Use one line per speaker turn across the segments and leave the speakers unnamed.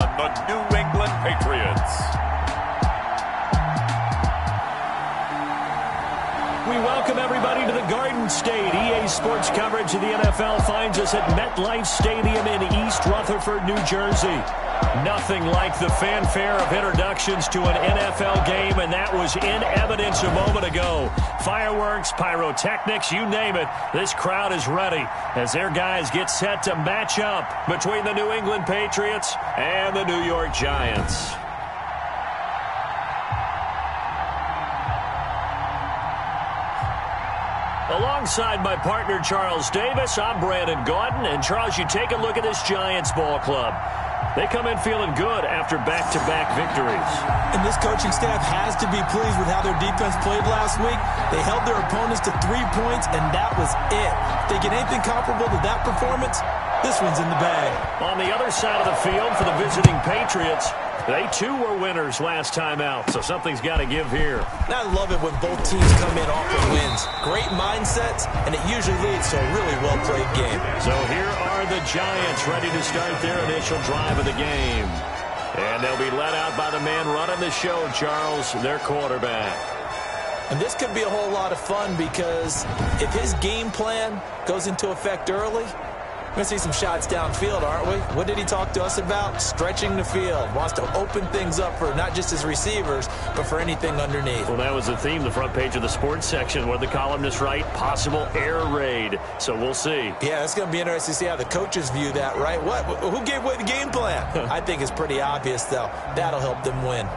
The New England Patriots.
We welcome everybody to the Garden State. EA Sports coverage of the NFL finds us at MetLife Stadium in East Rutherford, New Jersey. Nothing like the fanfare of introductions to an NFL game, and that was in evidence a moment ago. Fireworks, pyrotechnics, you name it. This crowd is ready as their guys get set to match up between the New England Patriots and the New York Giants. Alongside my partner, Charles Davis, I'm Brandon Gaudin. And, Charles, you take a look at this Giants ball club. They come in feeling good after back-to-back victories.
And this coaching staff has to be pleased with how their defense played last week. They held their opponents to 3 points, and that was it. If they get anything comparable to that performance, this one's in the bag. On the other side of the field for the visiting Patriots, they, too, were winners last time out, so something's got to give here. I love it when both teams come in off of wins. Great mindsets, and it usually leads to a really well-played game.
So here are the Giants ready to start their initial drive of the game. And they'll be led out by the man running the show, Charles, their quarterback.
And this could be a whole lot of fun because if his game plan goes into effect early, we're going to see some shots downfield, aren't we? What did he talk to us about? Stretching the field. Wants to open things up for not just his receivers, but for anything underneath.
Well, that was the theme, the front page of the sports section, where the columnists write, possible air raid. So we'll see.
Yeah, it's going to be interesting to see how the coaches view that, right? What? Who gave away the game plan? I think it's pretty obvious, though. That'll help them win.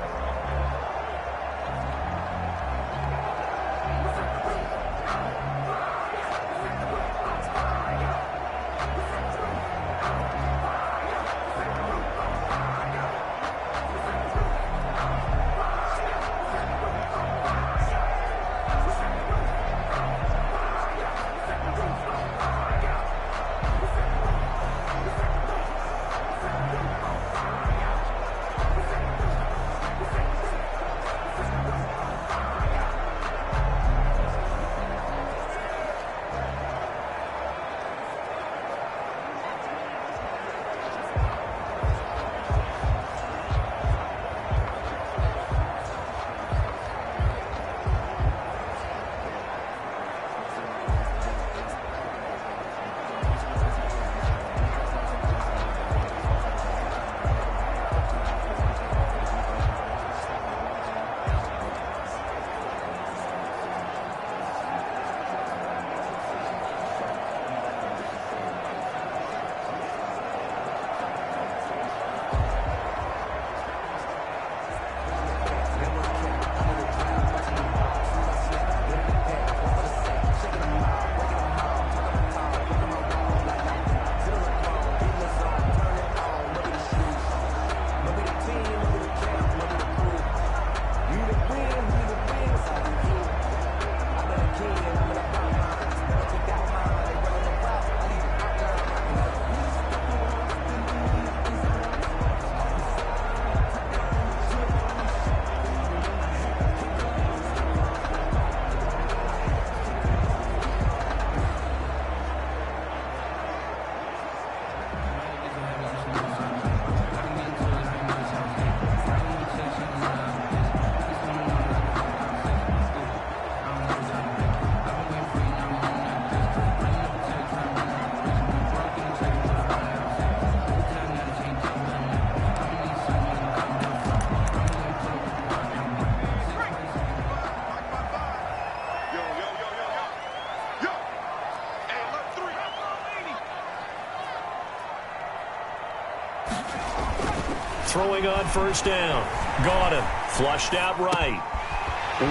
Throwing on first down. Got him. Flushed out right.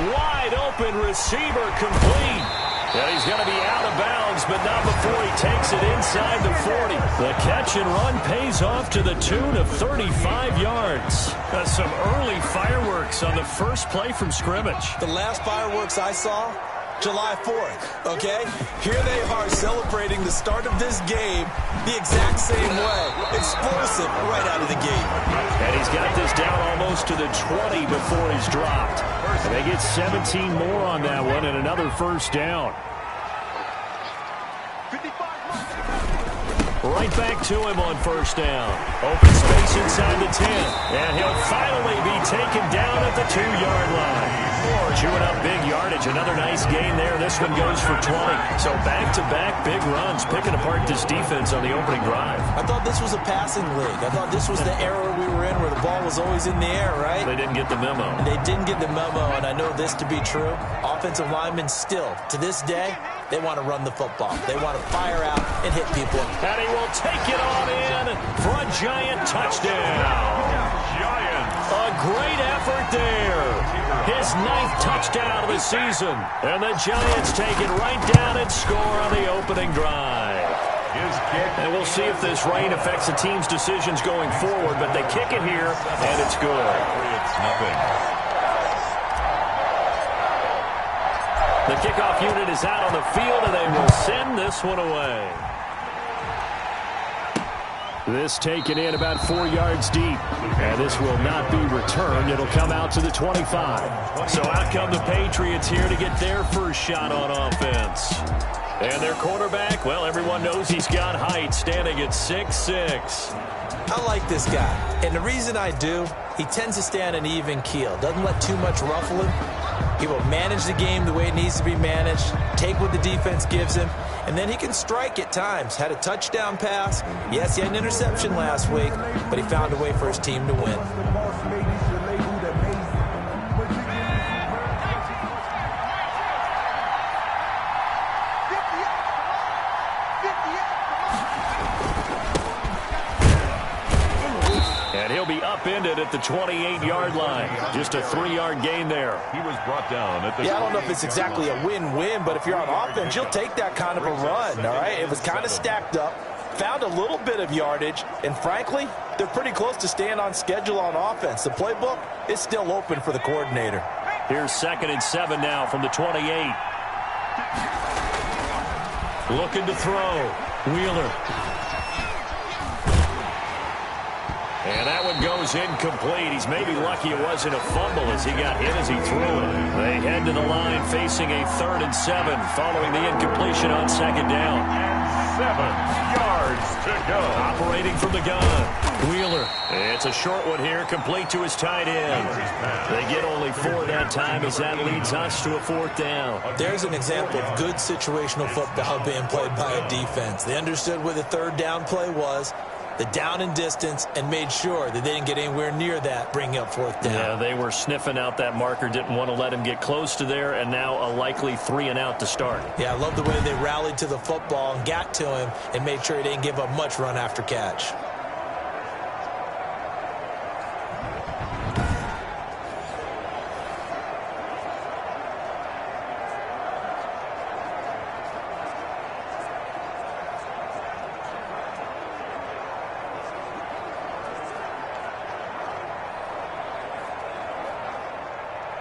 Wide open receiver complete. And he's going to be out of bounds, but not before he takes it inside the 40. The catch and run pays off to the tune of 35 yards. That's some early fireworks on the first play from scrimmage.
The last fireworks I saw, July 4th, okay? Here they are celebrating the start of this game the exact same way. Explosive right out of the gate.
And he's got this down almost to the 20 before he's dropped. And they get 17 more on that one and another first down. Right back to him on first down. Open space inside the 10. And he'll finally be taken down at the 2-yard line. Chewing up big yardage. Another nice gain there. This one goes for 20. So back-to-back big runs, picking apart this defense on the opening drive.
I thought this was a passing league. I thought this was the era we were in where the ball was always in the air, right?
They didn't get the memo.
They didn't get the memo, and I know this to be true. Offensive linemen still, to this day, they want to run the football. They want to fire out and hit people.
And he will take it on in for a Giant touchdown. A great effort there. His 9th touchdown of the season. And the Giants take it right down and score on the opening drive. And we'll see if this rain affects the team's decisions going forward, but they kick it here, and it's good. The kickoff unit is out on the field, and they will send this one away. This taken in about 4 yards deep. And this will not be returned. It'll come out to the 25. So out come the Patriots here to get their first shot on offense. And their quarterback, well, everyone knows he's got height, standing at 6'6".
I like this guy. And the reason I do, he tends to stay on an even keel. Doesn't let too much ruffle him. He will manage the game the way it needs to be managed, take what the defense gives him, and then he can strike at times. Had a touchdown pass. Yes, he had an interception last week, but he found a way for his team to win.
Upended at the 28-yard line. Just a 3-yard gain there.
He was brought down at the...
Yeah, I don't know if it's exactly a win-win, but if you're on offense, you'll take that kind of a run, all right? It was kind of stacked up, found a little bit of yardage, and frankly, they're pretty close to staying on schedule on offense. The playbook is still open for the coordinator.
Here's 2nd and 7 now from the 28. Looking to throw. Wheeler. And that one goes incomplete. He's maybe lucky it wasn't a fumble as he got hit as he threw it. They head to the line facing a 3rd and 7 following the incompletion on 2nd down.
And 7 yards to go.
Operating from the gun. Wheeler. It's a short one here, complete to his tight end. They get only 4 that time as that leads us to a 4th down.
There's an example of good situational football being played by a defense. They understood where the 3rd down play was, the down and distance, and made sure that they didn't get anywhere near that, bringing up 4th down.
Yeah, they were sniffing out that marker, didn't want to let him get close to there, and now a likely 3 and out to start.
Yeah, I love the way they rallied to the football and got to him and made sure he didn't give up much run after catch.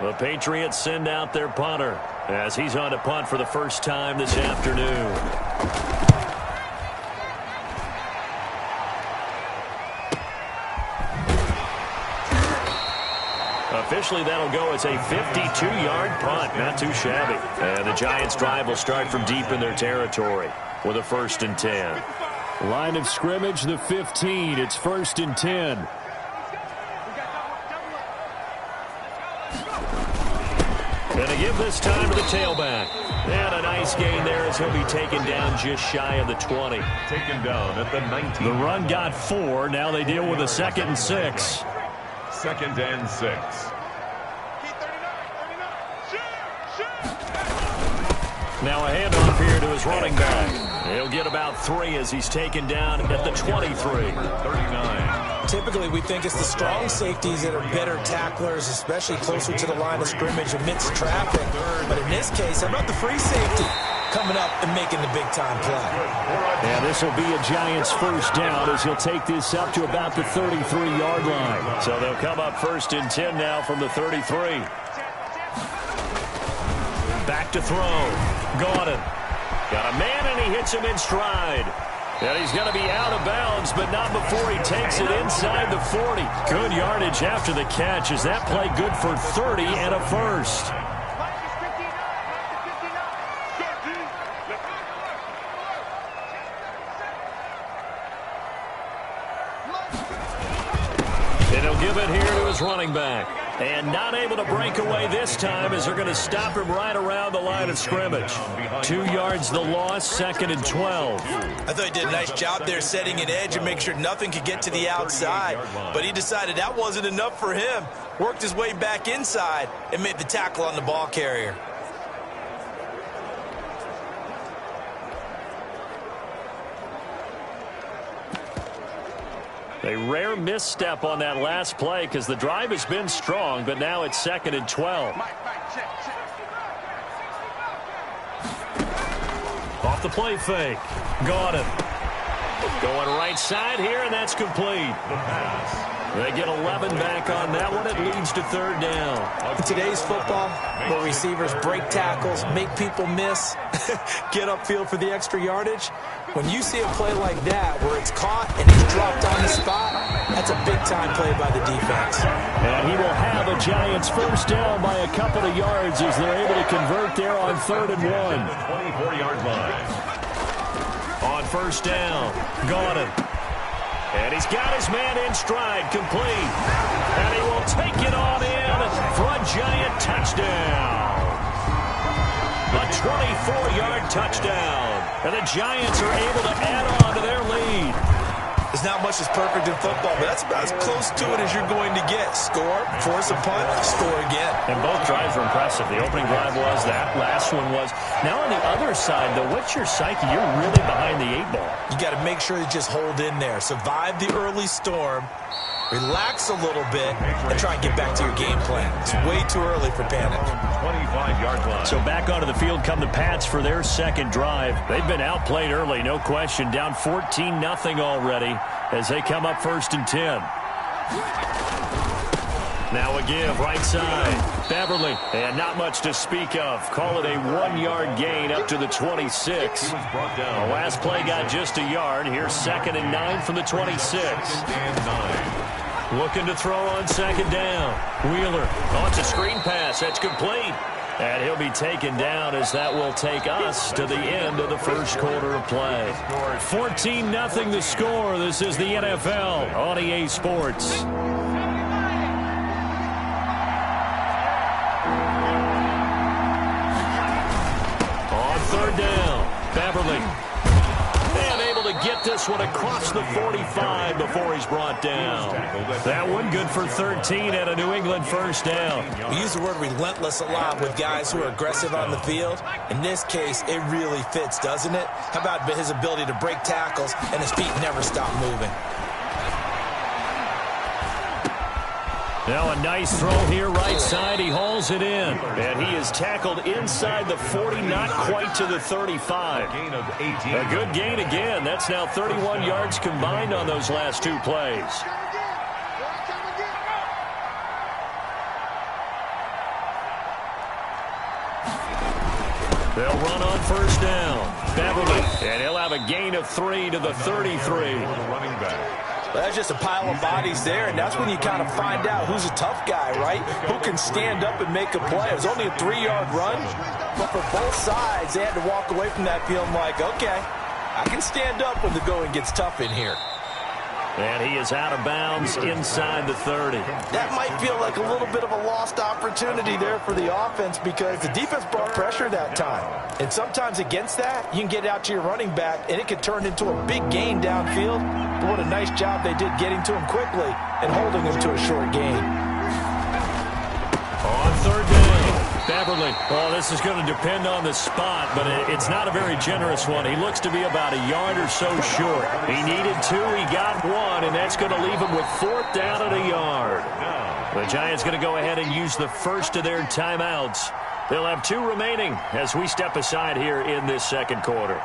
The Patriots send out their punter as he's on to punt for the first time this afternoon. Officially, that'll go as a 52-yard punt. Not too shabby. And the Giants' drive will start from deep in their territory with a 1st and 10. Line of scrimmage, the 15. It's 1st and 10. And to give this time to the tailback. And a nice gain there as he'll be taken down just shy of the 20.
Taken down at the 19.
The run got 4. Now they deal with a 2nd and 6.
2nd and 6.
Now a handoff here to his running back. He'll get about 3 as he's taken down at the 23.
39.
Typically, we think it's the strong safeties that are better tacklers, especially closer to the line of scrimmage amidst traffic. But in this case, how about the free safety coming up and making the big-time play?
And this will be a Giants' first down as he'll take this up to about the 33-yard line. So they'll come up 1st and 10 now from the 33. Back to throw. Gordon. Got a man, and he hits him in stride. And he's going to be out of bounds, but not before he takes it inside the 40. Good yardage after the catch. Is that play good for 30 and a first? he'll give it here to his running back. And not able to break away this time as they're going to stop him right around the line of scrimmage. 2 yards the loss, 2nd and 12.
I thought he did a nice job there setting an edge and make sure nothing could get to the outside. But he decided that wasn't enough for him. Worked his way back inside and made the tackle on the ball carrier.
A rare misstep on that last play because the drive has been strong, but now it's 2nd and 12. Off the play fake. Got him. Going right side here, and that's complete. They get 11 back on that one. It leads to 3rd down.
In today's football, where receivers break tackles, make people miss, get upfield for the extra yardage, when you see a play like that where it's caught and he's dropped on the spot, that's a big-time play by the defense.
And he will have a Giants first down by a couple of yards as they're able to convert there on 3rd and 1.
24-yard line.
On first down, got him. And he's got his man in stride, complete. And he will take it on in for a Giant touchdown. A 24-yard touchdown. And the Giants are able to add on to their lead.
There's not much that's perfect in football, but that's about as close to it as you're going to get. Score, force a punt, score again.
And both drives were impressive. The opening drive was, that last one was. Now on the other side, though, what's your psyche? You're really behind the 8 ball.
You got to make sure you just hold in there. Survive the early storm, relax a little bit, and try and get back to your game plan. It's way too early for panic.
25-yard line.
So back onto the field come the Pats for their second drive. They've been outplayed early, no question. Down 14-0 already as they come up 1st and 10. Now a give, right side. Beverly, and not much to speak of. Call it a 1-yard gain up to the 26. The last play got just a yard. Here's 2nd and 9 from the 26. Looking to throw on 2nd down. Wheeler, it's a screen pass. That's complete. And he'll be taken down as that will take us to the end of the first quarter of play. 14-0 the score. This is the NFL on EA Sports. On 3rd down, Beverly. And able to get this one across the 45 before he's brought down. That one good for 13 at a New England first down.
We use the word relentless a lot with guys who are aggressive on the field. In this case, it really fits, doesn't it? How about his ability to break tackles and his feet never stop moving?
Now a nice throw here, right side. He hauls it in. And he is tackled inside the 40, not quite to the 35. A good gain again. That's now 31 yards combined on those last 2 plays. They'll run on first down. Beverly, and he'll have a gain of 3 to the 33.
Running back.
Well, that's just a pile of bodies there, and that's when you kind of find out who's a tough guy, right? Who can stand up and make a play. It was only a 3-yard run, but for both sides, they had to walk away from that feeling like, okay, I can stand up when the going gets tough in here.
And he is out of bounds inside the 30.
That might feel like a little bit of a lost opportunity there for the offense because the defense brought pressure that time. And sometimes against that, you can get out to your running back, and it could turn into a big gain downfield. But what a nice job they did getting to him quickly and holding him to a short gain.
On 3rd down, Beverly. Well, this is going to depend on the spot, but it's not a very generous one. He looks to be about a yard or so short. He needed 2, he got 1, and that's going to leave him with 4th down at a yard. The Giants going to go ahead and use the first of their timeouts. They'll have 2 remaining as we step aside here in this second quarter.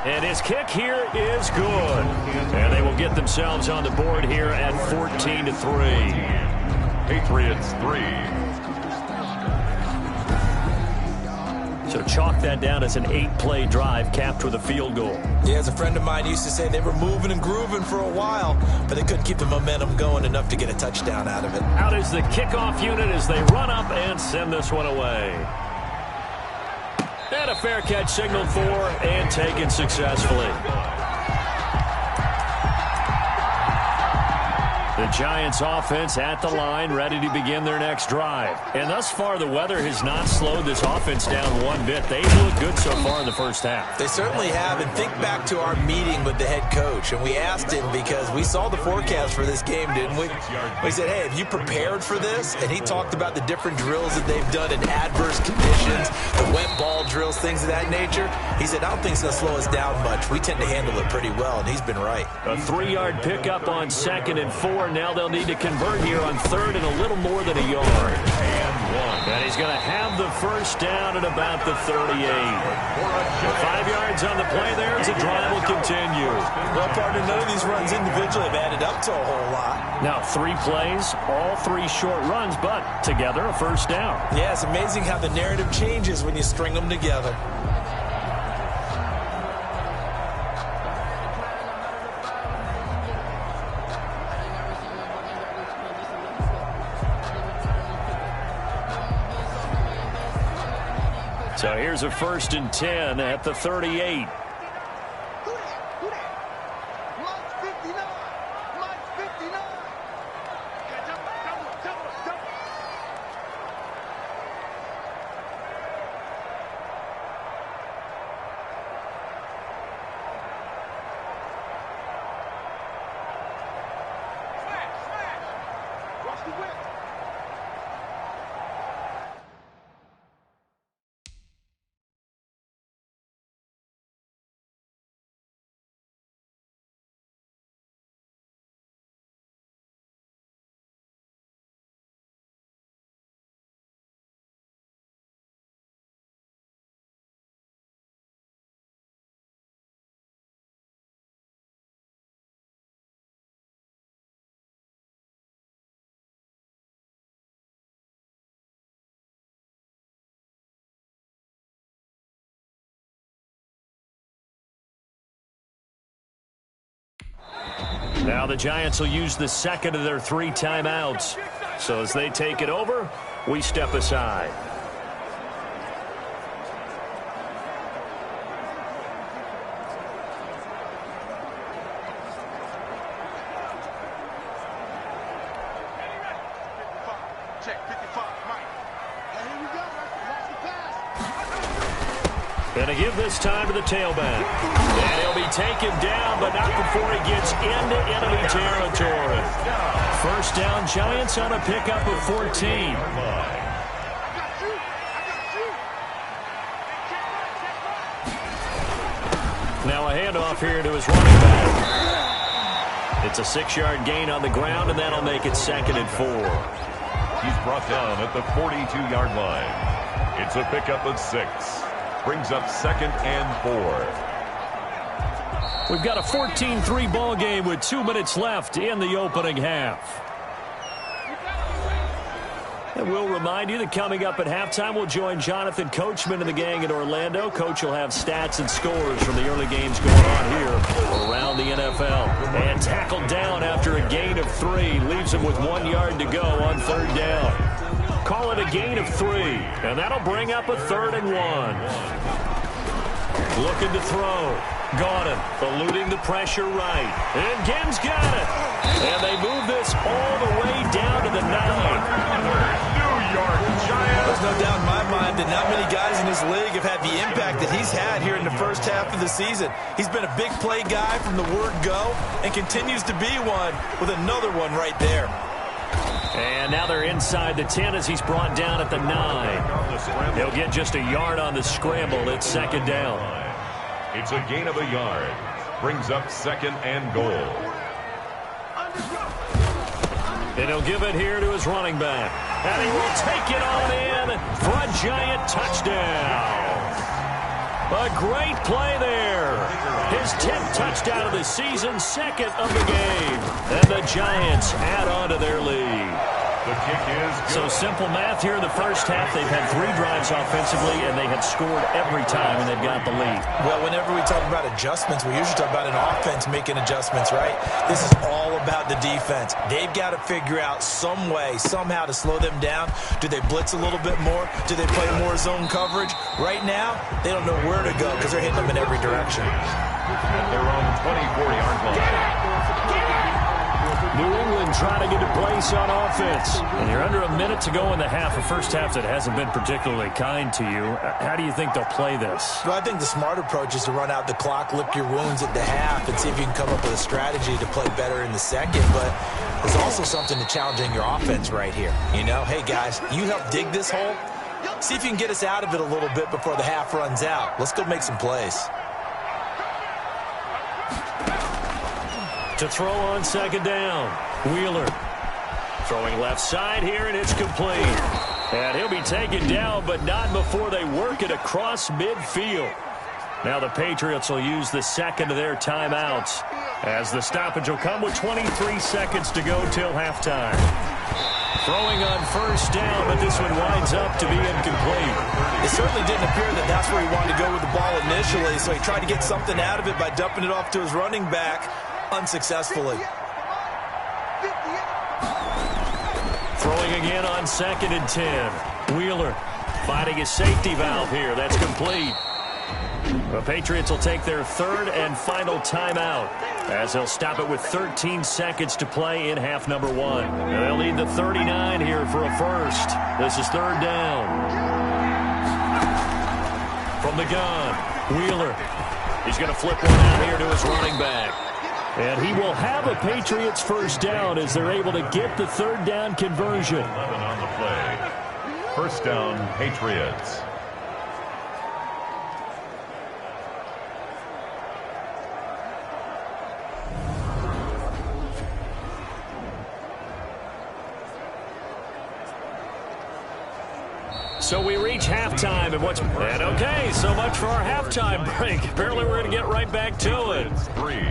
And his kick here is good. And they will get themselves on the board here at 14-3.
Patriots 3.
So chalk that down as an 8-play drive capped with a field goal.
Yeah, as a friend of mine used to say, they were moving and grooving for a while, but they couldn't keep the momentum going enough to get a touchdown out of it.
Out is the kickoff unit as they run up and send this one away. And a fair catch signaled for and taken successfully. The Giants offense at the line, ready to begin their next drive. And thus far, the weather has not slowed this offense down one bit. They've looked good so far in the first half.
They certainly have. And think back to our meeting with the head coach. And we asked him because we saw the forecast for this game, didn't we? We said, hey, have you prepared for this? And he talked about the different drills that they've done in adverse conditions, the wet ball drills, things of that nature. He said, I don't think it's going to slow us down much. We tend to handle it pretty well, and he's been right.
A 3-yard pickup on 2nd and 4. Now they'll need to convert here on 3rd and a little more than a yard. And he's going to have the first down at about the 38. 5 yards on the play there as the drive will continue.
Well, partner, none of these runs individually have added up to a whole lot.
Now, 3 plays, all 3 short runs, but together a first down.
Yeah, it's amazing how the narrative changes when you string them together.
So here's a 1st and 10 at the 38. Now the Giants will use the 2nd of their 3 timeouts. So as they take it over, we step aside. And to give this time to the tailback. And he'll be taken down, but not before he gets into enemy territory. First down, Giants on a pickup of 14. Now a handoff here to his running back. It's a 6-yard gain on the ground, and that'll make it 2nd and 4.
He's brought down at the 42-yard line. It's a pickup of 6. Brings up 2nd and 4.
We've got a 14-3 ball game with 2 minutes left in the opening half. And we'll remind you that coming up at halftime, we'll join Jonathan Coachman and the gang in Orlando. Coach will have stats and scores from the early games going on here around the NFL. And tackled down after a gain of 3. Leaves him with 1 yard to go on 3rd down. Call it a gain of 3, and that'll bring up a 3rd and 1. Looking to throw. Got him. Eluding the pressure right. And Gibbs got it. And they move this all the way down to the 9.
New York Giants.
There's no doubt in my mind that not many guys in this league have had the impact that he's had here in the first half of the season. He's been a big play guy from the word go and continues to be one with another one right there.
And now they're inside the 10 as he's brought down at the 9. He'll get just a yard on the scramble. It's 2nd down.
It's a gain of a yard. Brings up 2nd and goal.
And he'll give it here to his running back. And he will take it on in for a Giant touchdown. A great play there. His 10th touchdown of the season, 2nd of the game. And the Giants add on to their lead.
The kick is good.
So simple math here in the first half. They've had 3 drives offensively, and they have scored every time, and they've got the lead.
Well, whenever we talk about adjustments, we usually talk about an offense making adjustments, right? This is all about the defense. They've got to figure out some way, somehow to slow them down. Do they blitz a little bit more? Do they play more zone coverage? Right now, they don't know where to go because they're hitting them in every direction.
At their own 24-yard line.
New England and trotting into place on offense. And you're under a minute to go in the half, a first half that hasn't been particularly kind to you. How do you think they'll play this?
Well, I think the smart approach is to run out the clock, lick your wounds at the half, and see if you can come up with a strategy to play better in the second. But there's also something to challenging your offense right here. You know, hey, guys, you help dig this hole. See if you can get us out of it a little bit before the half runs out. Let's go make some plays.
To throw on second down, Wheeler. Throwing left side here, and it's complete. And he'll be taken down, but not before they work it across midfield. Now the Patriots will use the second of their timeouts, as the stoppage will come with 23 seconds to go till halftime. Throwing on first down, but this one winds up to be incomplete.
It certainly didn't appear that that's where he wanted to go with the ball initially, so he tried to get something out of it by dumping it off to his running back unsuccessfully.
Throwing again on second and 10. Wheeler finding his safety valve here. That's complete. The Patriots will take their third and final timeout, as they'll stop it with 13 seconds to play in half number one. And they'll need the 39 here for a first. This is third down. From the gun, Wheeler. He's going to flip one out here to his running back. And he will have a Patriots first down as they're able to get the third down conversion.
11 on the play. First down, Patriots.
So we reach halftime, and okay, so much for our halftime break. Apparently we're going to get right back to it.
It's 3.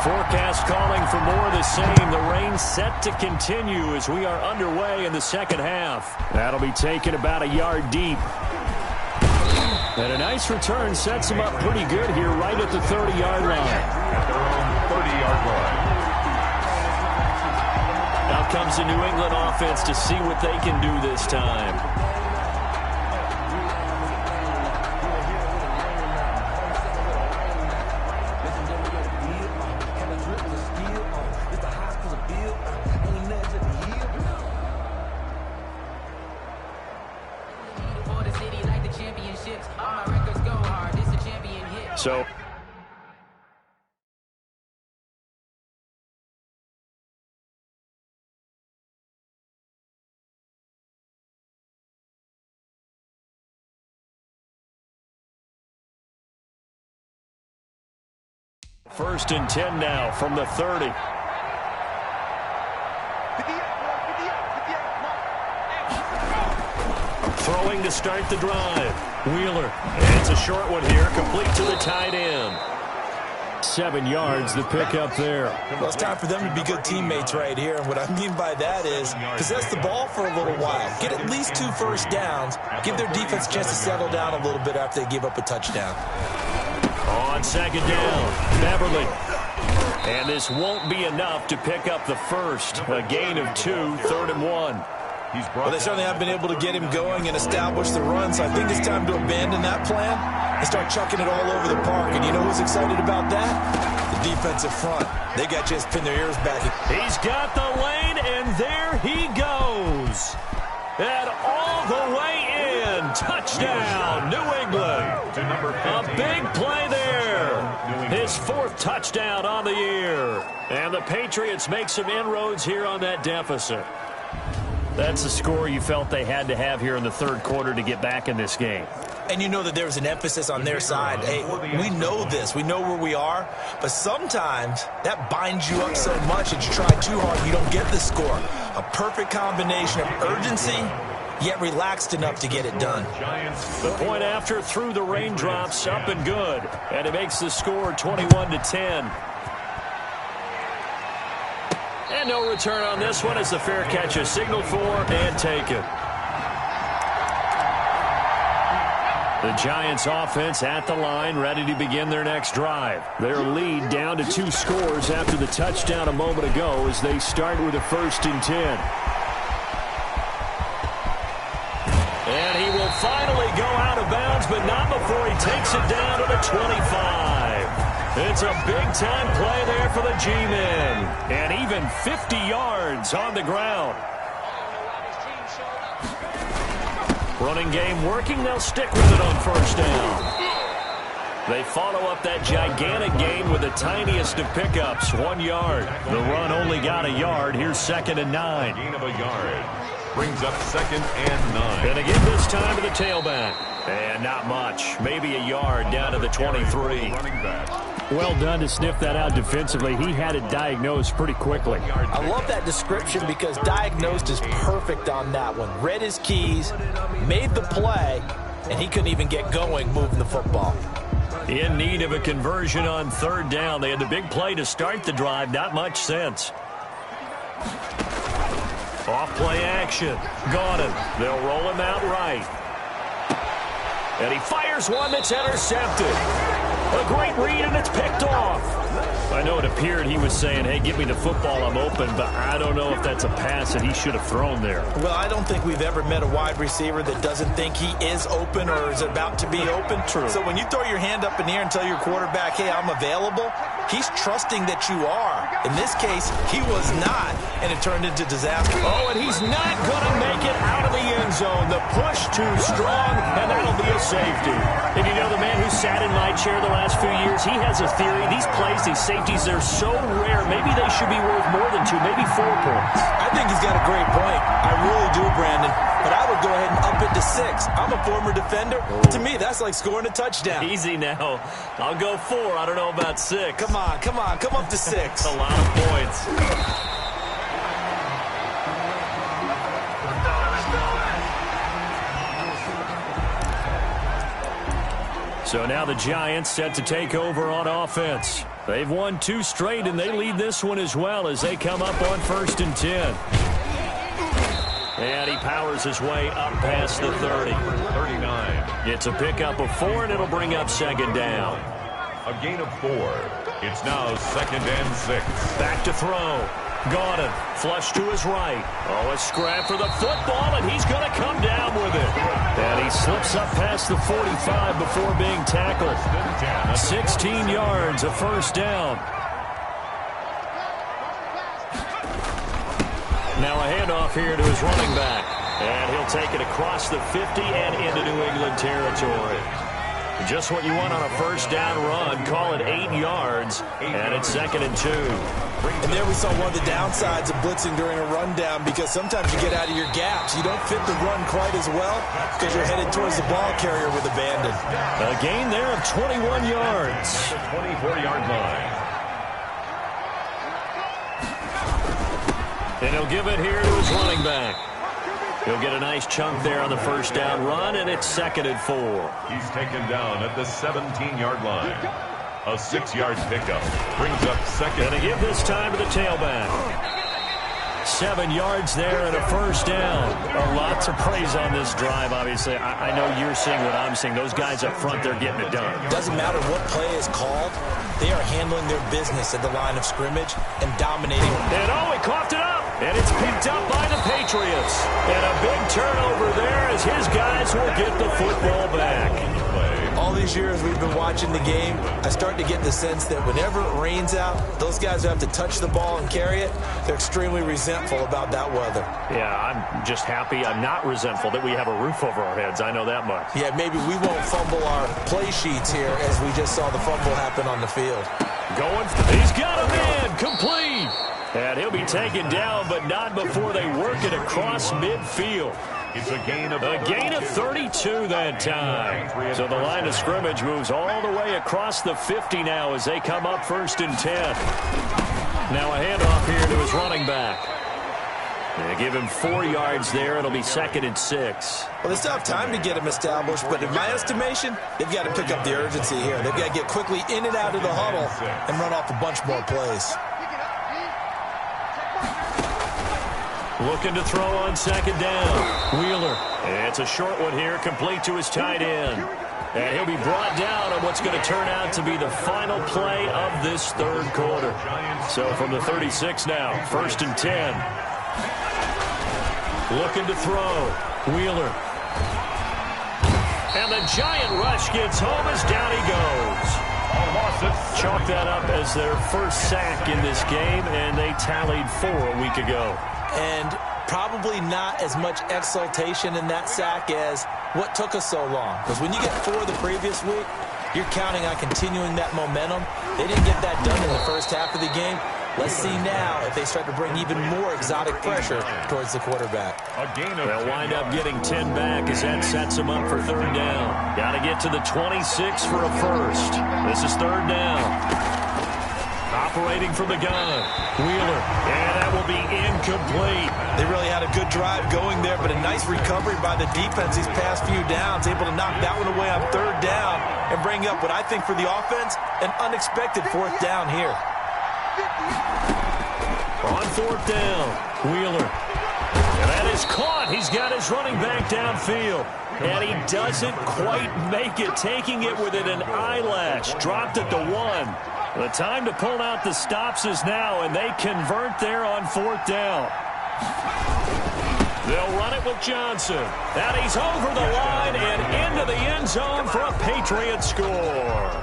Forecast calling for more of the same. The rain set to continue as we are underway in the second half. That'll be taken about a yard deep. And a nice return sets him up pretty good here right at the 30-yard line.
At their own 30-yard line.
Now comes the New England offense to see what they can do this time. So first and 10 now from the 30. Throwing to start the drive. Wheeler. And it's a short one here, complete to the tight end. 7 yards, the pickup there.
Well, it's time for them to be good teammates right here. And what I mean by that is possess the ball for a little while. Get at least 2 first downs. Give their defense a chance to settle down a little bit after they give up a touchdown.
On second down, Beverly. And this won't be enough to pick up the first. A gain of 2, 3rd and 1.
Well, they certainly have been able to get him going and establish the run, so I think it's time to abandon that plan and start chucking it all over the park. And you know who's excited about that? The defensive front. They got just pin their ears back.
He's got the lane, and there he goes. And all the way in. Touchdown, New England. A big play there. His 4th touchdown on the year. And the Patriots make some inroads here on that deficit. That's the score you felt they had to have here in the 3rd quarter to get back in this game.
And you know that there's an emphasis on their side. Hey, we know this. We know where we are. But sometimes that binds you up so much that you try too hard, you don't get the score. A perfect combination of urgency, yet relaxed enough to get it done.
The point after through the raindrops, up and good. And it makes the score 21-10. And no return on this one as the fair catch is signaled for and taken. The Giants offense at the line, ready to begin their next drive. Their lead down to 2 scores after the touchdown a moment ago as they start with a 1st and 10. And he will finally go out of bounds, but not before he takes it down to the 25. It's a big-time play there for the G-men. And even 50 yards on the ground. Running game working. They'll stick with it on 1st down. They follow up that gigantic gain with the tiniest of pickups, 1 yard. The run only got a yard. Here's 2nd and 9.
Gain of a yard. Brings up 2nd and 9.
And again this time to the tailback. And not much. Maybe a yard down to the 23.
Well done to sniff that out defensively. He had it diagnosed pretty quickly.
I love that description because diagnosed is perfect on that one. Read his keys, made the play, and he couldn't even get going moving the football.
In need of a conversion on 3rd down. They had the big play to start the drive. Not much sense. Off play action. Got him. They'll roll him out right. And he fires one that's intercepted. A great read, and it's picked off. I know it appeared he was saying, hey, give me the football, I'm open, but I don't know if that's a pass that he should have thrown there.
Well, I don't think we've ever met a wide receiver that doesn't think he is open or is about to be open.
True.
So when you throw your hand up in the air and tell your quarterback, hey, I'm available, he's trusting that you are. In this case, he was not, and it turned into disaster.
Oh, and he's not going to make it out of the end zone. The push too strong, and that'll be a safety. And you know, the man who sat in my chair the last few years, he has a theory. These plays, these safeties, they're so rare. Maybe they should be worth more than 2, maybe 4 points.
I think he's got a great point. I really do, Brandon. But I would go ahead and up it to 6. I'm a former defender. To me, that's like scoring a touchdown.
Easy now. I'll go 4. I don't know about 6.
Come on. Come up to 6.
A lot of points. So now the Giants set to take over on offense. They've won 2 straight, and they lead this one as well as they come up on 1st and 10. And he powers his way up past the 30.
39.
It's a pickup of 4, and it'll bring up 2nd down.
A gain of 4. It's now 2nd and 6.
Back to throw. Got him. Flush to his right. Oh, a scrap for the football, and he's going to come down with it. And he slips up past the 45 before being tackled. 16 yards, a 1st down. Now a handoff here to his running back. And he'll take it across the 50 and into New England territory. Just what you want on a 1st down run. Call it 8 yards, and it's 2nd and 2.
And there we saw one of the downsides of blitzing during a rundown because sometimes you get out of your gaps. You don't fit the run quite as well because you're headed towards the ball carrier with abandon.
A gain there of 21 yards.
24-yard line.
And he'll give it here to his running back. He'll get a nice chunk there on the 1st down run, and it's 2nd and 4.
He's taken down at the 17-yard line. A 6-yard pickup brings up 2nd.
And a give this time to the tailback. 7 yards there and a 1st down. Lots of praise on this drive, obviously. I know you're seeing what I'm seeing. Those guys up front, they're getting it done.
Doesn't matter what play is called. They are handling their business at the line of scrimmage and dominating.
And oh, he coughed it up. And it's picked up by the Patriots. And a big turnover there as his guys will get the football back.
All these years we've been watching the game, I start to get the sense that whenever it rains out, those guys who have to touch the ball and carry it, they're extremely resentful about that weather.
Yeah, I'm just happy I'm not resentful that we have a roof over our heads. I know that much.
Yeah, maybe we won't fumble our play sheets here as we just saw the fumble happen on the field.
He's got a man, complete. And he'll be taken down, but not before they work it across midfield.
It's a gain of
32 that time. So the line of scrimmage moves all the way across the 50 now as they come up 1st and 10. Now a handoff here to his running back. They give him 4 yards there. It'll be 2nd and 6.
Well, they still have time to get him established, but in my estimation, they've got to pick up the urgency here. They've got to get quickly in and out of the huddle and run off a bunch more plays.
Looking to throw on 2nd down. Wheeler. It's a short one here, complete to his tight end. And he'll be brought down on what's going to turn out to be the final play of this third quarter. So from the 36 now, 1st and 10. Looking to throw. Wheeler. And the giant rush gets home as down he goes. Chalk that up as their first sack in this game, and they tallied 4 a week ago.
And probably not as much exultation in that sack as what took us so long. Because when you get 4 the previous week, you're counting on continuing that momentum. They didn't get that done in the first half of the game. Let's see now if they start to bring even more exotic pressure towards the quarterback.
They'll wind up getting 10 back as that sets them up for 3rd down. Got to get to the 26 for a first. This is 3rd down. Operating from the gun. Wheeler. And that will be incomplete.
They really had a good drive going there, but a nice recovery by the defense these past few downs. Able to knock that one away on 3rd down and bring up what I think for the offense, an unexpected 4th down here.
On 4th down, Wheeler. And that is caught. He's got his running back downfield. And he doesn't quite make it, taking it within an eyelash. Dropped at the 1. The time to pull out the stops is now, and they convert there on 4th down. They'll run it with Johnson. And he's over the line and into the end zone for a Patriot score.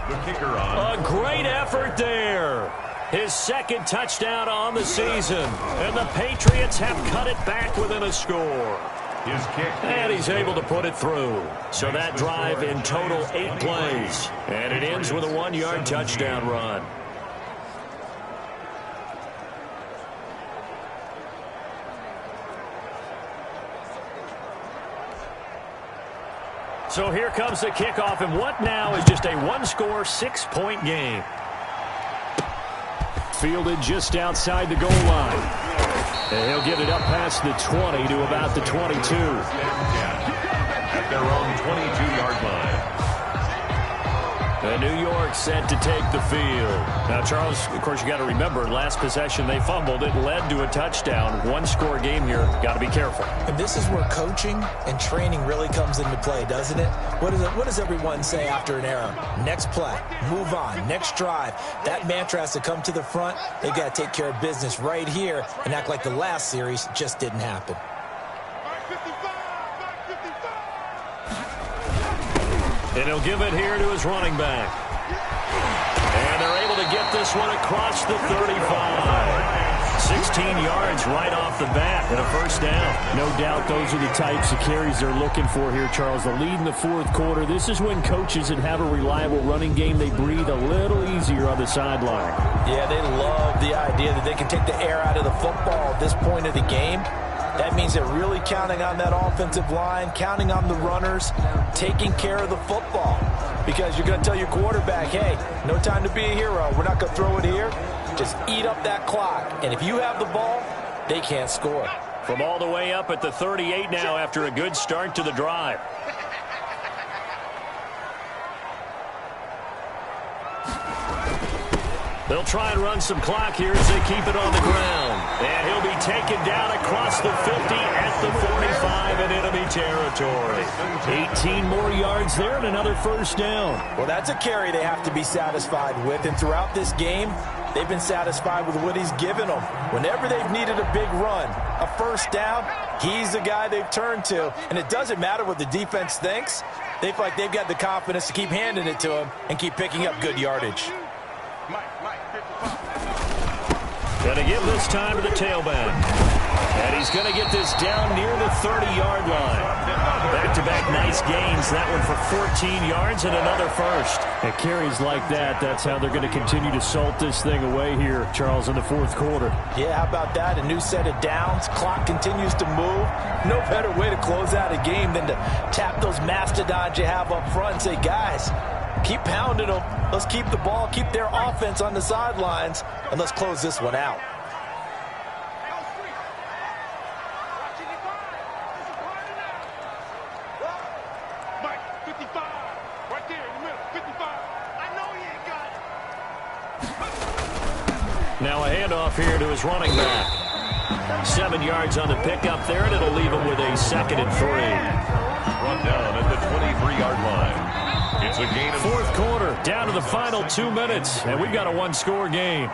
The kicker on.
A great effort there. His 2nd touchdown on the season. And the Patriots have cut it back within a score.
His kick.
And he's able to put it through. So that drive in total 8 plays. And it ends with a 1-yard touchdown run. So here comes the kickoff, and what now is just a 1-score, 6-point game. Fielded just outside the goal line. And he'll get it up past the 20 to about the 22.
At their own 22-yard line.
And New York set to take the field. Now, Charles, of course, you got to remember, last possession they fumbled. It led to a touchdown. 1-score game here. Got to be careful.
And this is where coaching and training really comes into play, doesn't it? What does everyone say after an error? Next play, move on, next drive. That mantra has to come to the front. They've got to take care of business right here and act like the last series just didn't happen.
And he'll give it here to his running back. And they're able to get this one across the 35. 16 yards right off the bat and a 1st down.
No doubt those are the types of carries they're looking for here, Charles. The lead in the 4th quarter. This is when coaches that have a reliable running game, they breathe a little easier on the sideline.
Yeah, they love the idea that they can take the air out of the football at this point of the game. That means they're really counting on that offensive line, counting on the runners, taking care of the football. Because you're going to tell your quarterback, hey, no time to be a hero. We're not going to throw it here. Just eat up that clock. And if you have the ball, they can't score.
From all the way up at the 38 now after a good start to the drive. They'll try and run some clock here as they keep it on the ground. And he'll be taken down across the 50 at the 45 in enemy territory. 18 more yards there and another 1st down.
Well, that's a carry they have to be satisfied with. And throughout this game, they've been satisfied with what he's given them. Whenever they've needed a big run, a 1st down, he's the guy they've turned to. And it doesn't matter what the defense thinks. They feel like they've got the confidence to keep handing it to him and keep picking up good yardage.
Going to give this time to the tailback. And he's going to get this down near the 30-yard line. Back-to-back nice gains. That one for 14 yards and another 1st.
At carries like that, that's how they're going to continue to salt this thing away here, Charles, in the 4th quarter.
Yeah, how about that? A new set of downs. Clock continues to move. No better way to close out a game than to tap those mastodons you have up front and say, guys, keep pounding them. Let's keep the ball, keep their offense on the sidelines, and let's close this one out.
Now a handoff here to his running back. 7 yards on the pickup there, and it'll leave him with a 2nd and 3.
Brought down at the 23-yard line. It's a gain of
Fourth quarter, down to the final 2 minutes, and we've got a one-score game.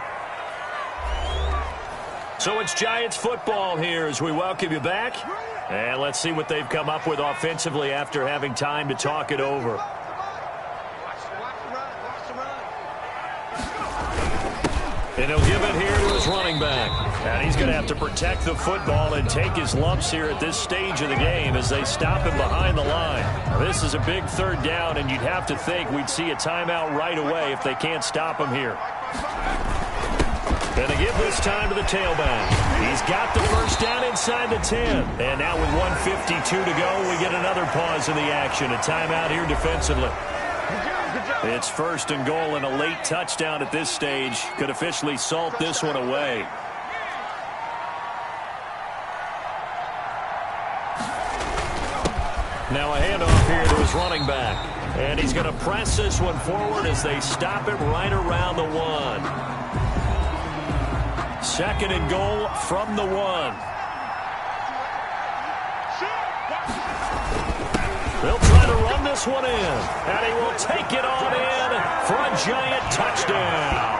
So it's Giants football here as we welcome you back. And let's see what they've come up with offensively after having time to talk it over. And he'll give it here to his running back. And he's going to have to protect the football and take his lumps here at this stage of the game as they stop him behind the line. This is a big third down, and you'd have to think we'd see a timeout right away if they can't stop him here. Going to give this time to the tailback. He's got the first down inside the 10. And now with 1:52 to go, we get another pause in the action. A timeout here defensively. It's first and goal, and a late touchdown at this stage could officially salt this one away. Now a handoff here to his running back. And he's going to press this one forward as they stop him right around the 1. Second and goal from the 1. They'll try to run this one in, and he will take it on in for a Giant touchdown.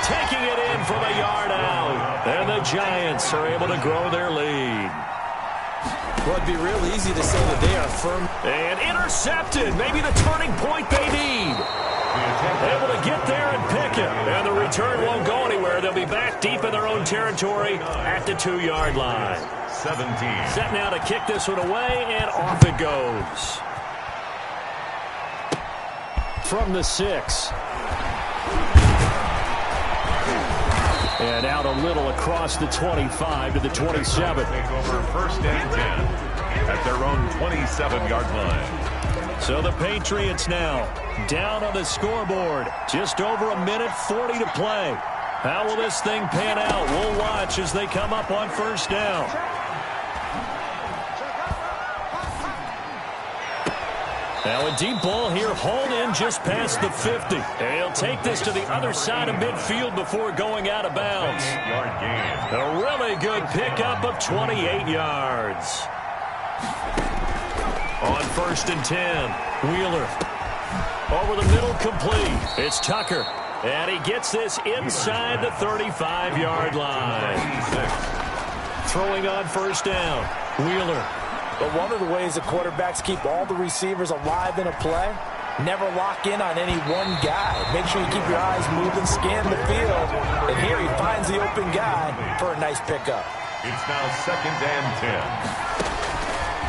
Taking it in from a yard out, and the Giants are able to grow their lead.
Well, it'd be real easy to say that they are firm.
And intercepted, maybe the turning point they need. Able to get there and pick it, and the return won't go anywhere. They'll be back deep in their own territory at the 2-yard line.
17.
Set now to kick this one away, and off it goes. From the 6. And out a little across the 25 to the 27.
Take over first and 10 at their own 27-yard line.
So the Patriots now down on the scoreboard. Just over 1:40 to play. How will this thing pan out? We'll watch as they come up on first down. Now a deep ball here, hauled in just past the 50. And he'll take this to the other side of midfield before going out of bounds.
8-yard gain.
A really good pickup of 28 yards. On first and 10, Wheeler. Over the middle, complete. It's Tucker. And he gets this inside the 35-yard line.
96.
Throwing on first down, Wheeler.
But one of the ways the quarterbacks keep all the receivers alive in a play, never lock in on any one guy. Make sure you keep your eyes moving, scan the field. And here he finds the open guy for a nice pickup.
It's now second and 10.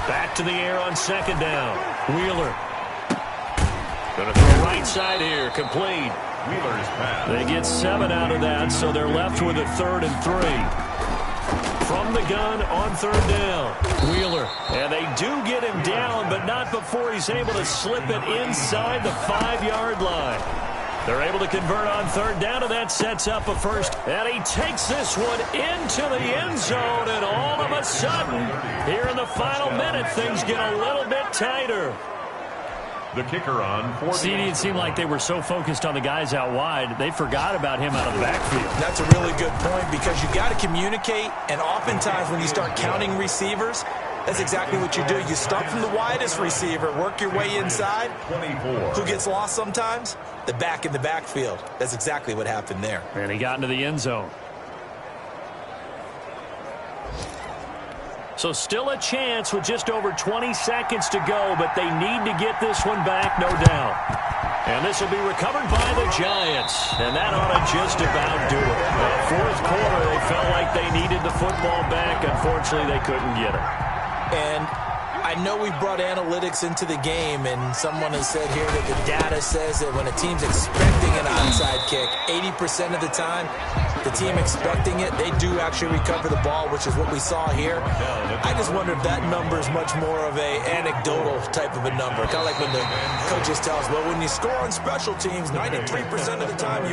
Back to the air on second down. Wheeler. Going to throw right side here. Complete.
Wheeler's pass.
They get 7 out of that, so they're left with a 3rd and 3. From the gun on third down. Wheeler. And they do get him down, but not before he's able to slip it inside the 5-yard line. They're able to convert on third down, and that sets up a first. And he takes this one into the end zone, and all of a sudden, here in the final minute, things get a little bit tighter.
The kicker on 40.
CD, it seemed like they were so focused on the guys out wide, they forgot about him out of the backfield.
That's a really good point because you got to communicate, and oftentimes when you start counting receivers, that's exactly what you do. You start from the widest receiver, work your way inside.
24.
Who gets lost sometimes? The back in the backfield. That's exactly what happened there.
And he got into the end zone.
So still a chance with just over 20 seconds to go, but they need to get this one back, no doubt. And this will be recovered by the Giants, and that ought to just about do it. Fourth quarter, they felt like they needed the football back. Unfortunately, they couldn't get it.
And I know we brought analytics into the game, and someone has said here that the data says that when a team's expecting an onside kick, 80% of the time, the team expecting it, they do actually recover the ball, which is what we saw here. I just wonder if that number is much more of a anecdotal type of a number. Kind of like when the coaches tell us, well, when you score on special teams, 93% of the time you